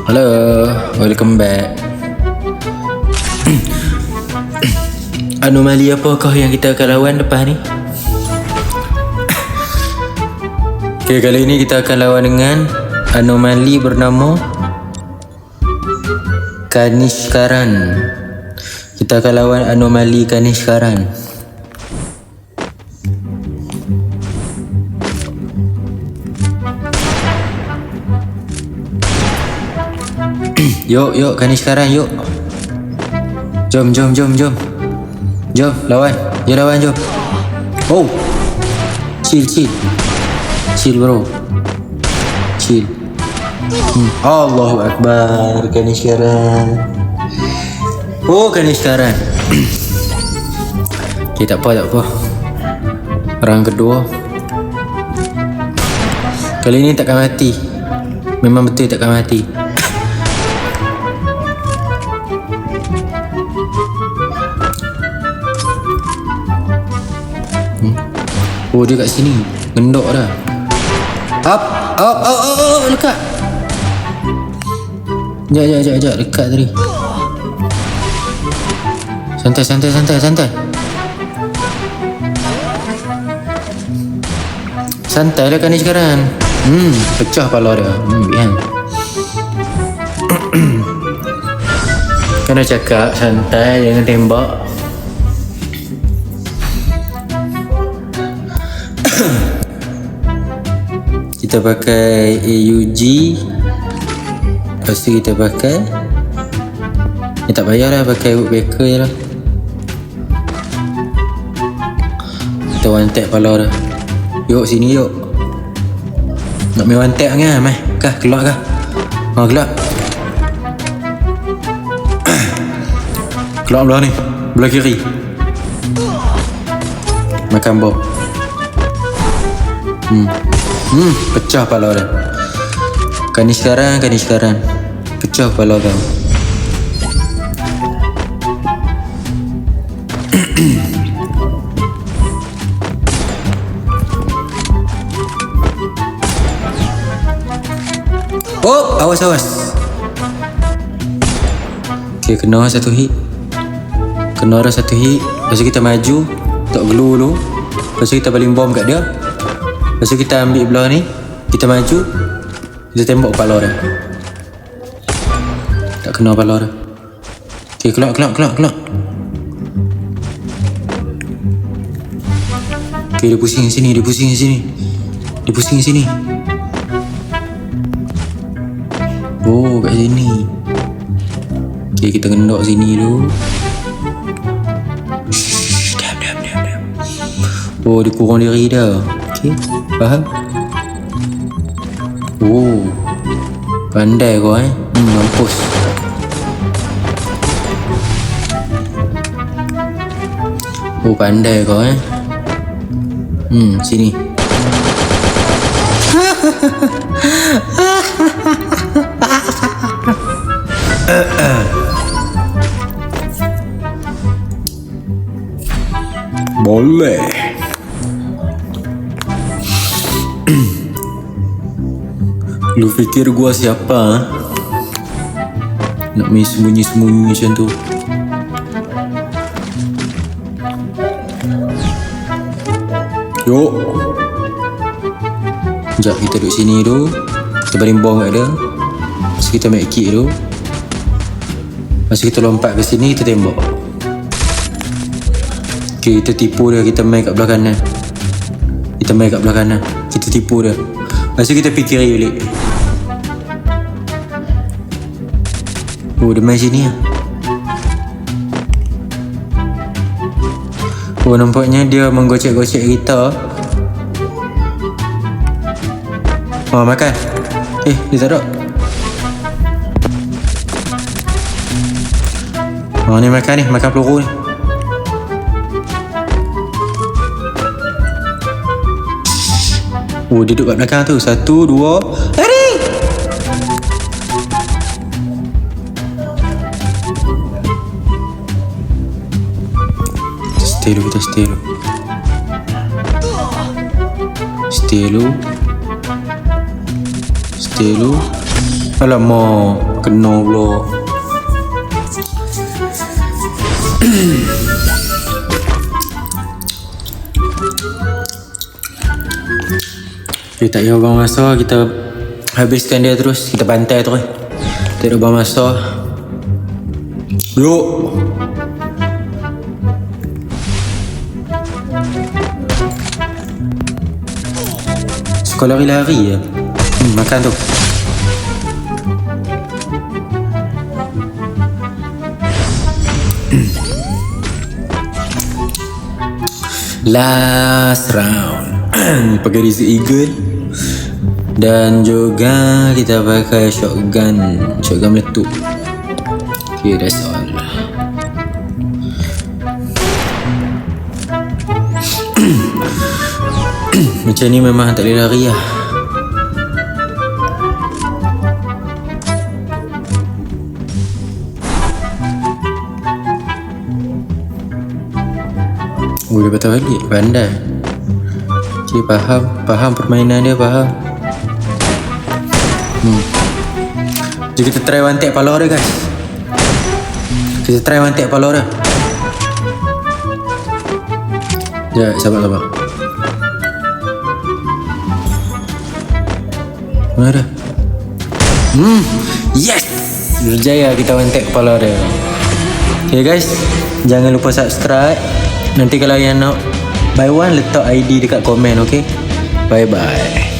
Halo, welcome back. Anomali apakah yang kita akan lawan depan ni? Okay, kali ini kita akan lawan dengan anomali bernama Kanishkaran. Kita akan lawan anomali Kanishkaran. Yuk Kanishkaran, yuk. Jom. Jom lawan. Jom lawan, jom. Oh. Chill bro. Chill. Allahu Akbar. Kanishkaran. Oh, Kanishkaran. Okay, tak apa. Orang kedua. Kali ini takkan mati. Memang betul takkan mati. Oh, dia kat sini. Gendok dah. Up. Dekat. Sekejap. Dekat tadi. Santai. Santai lah kan ni sekarang. Pecah kepala dia. Bihan. Kena cakap santai, jangan tembak. Kita pakai AUG. Lepas tu kita pakai tak payahlah pakai woodpecker je lah. Kita one tap kepala dah. Yuk sini yuk. Nak main one tap kan? Mai kah keluar kah? Keluar. Keluar belah ni. Belah kiri. Makan bom. Pecah kepala dah. Kanishkaran. Pecah kepala kau. Oh, awas. Okay, kena satu hit. Lepas tu kita maju. Tak glue dulu. Lepas tu kita baling bom kat dia. Lepas tu kita ambil belah ni. Kita maju. Kita tembak kepala dia. Tak kena kepala dia. Okay, keluar. Okay, dia pusing sini. Oh, kat sini. Okay, kita gendok sini dulu. Diam. Oh, dia kurang diri dah. Okay, faham? Oh, pandai kau mampus. Oh, pandai kau sini. Boleh. Lu fikir gua siapa? Nak main sembunyi-sembunyi macam tu. Yuk. Sekejap, kita duduk sini dulu. Kita baling bom kat dia. Lepas kita make kick dulu. Lepas kita lompat ke sini, kita tembak. Okay, kita tipu dia. Kita main kat belah kanan. Kita tipu dia. Lepas kita fikir balik. Oh, dia main sini lah. Oh, nampaknya dia menggocek-gocek kita. Oh, makan. Dia tak ada. Oh, ni makan peluru ni. Oh, dia duduk kat belakang tu. 1, 2, lari! Kita stay dulu. Alamak. kena pula. Kita tak payah buang masa, kita habiskan dia terus. Kita bantai terus. Tak ada buang masa. Yuk. Suka lari-lari ya. Makan tu. Last round. Pakai Rizal Eagle. Dan juga kita pakai shotgun meletup. Okay, that's all. Macam ni memang tak boleh lari lah. Boleh patah balik, pandai. Okay, faham permainan dia, faham. Jom kita try one tap pala dia, guys. Kita try one tap pala dia. Sekejap, sabar. Mana dia? Yes! Berjaya kita one tap kepala dia. Okay guys, jangan lupa subscribe. Nanti kalau yang nak buy one, letak ID dekat komen, okay? Bye bye.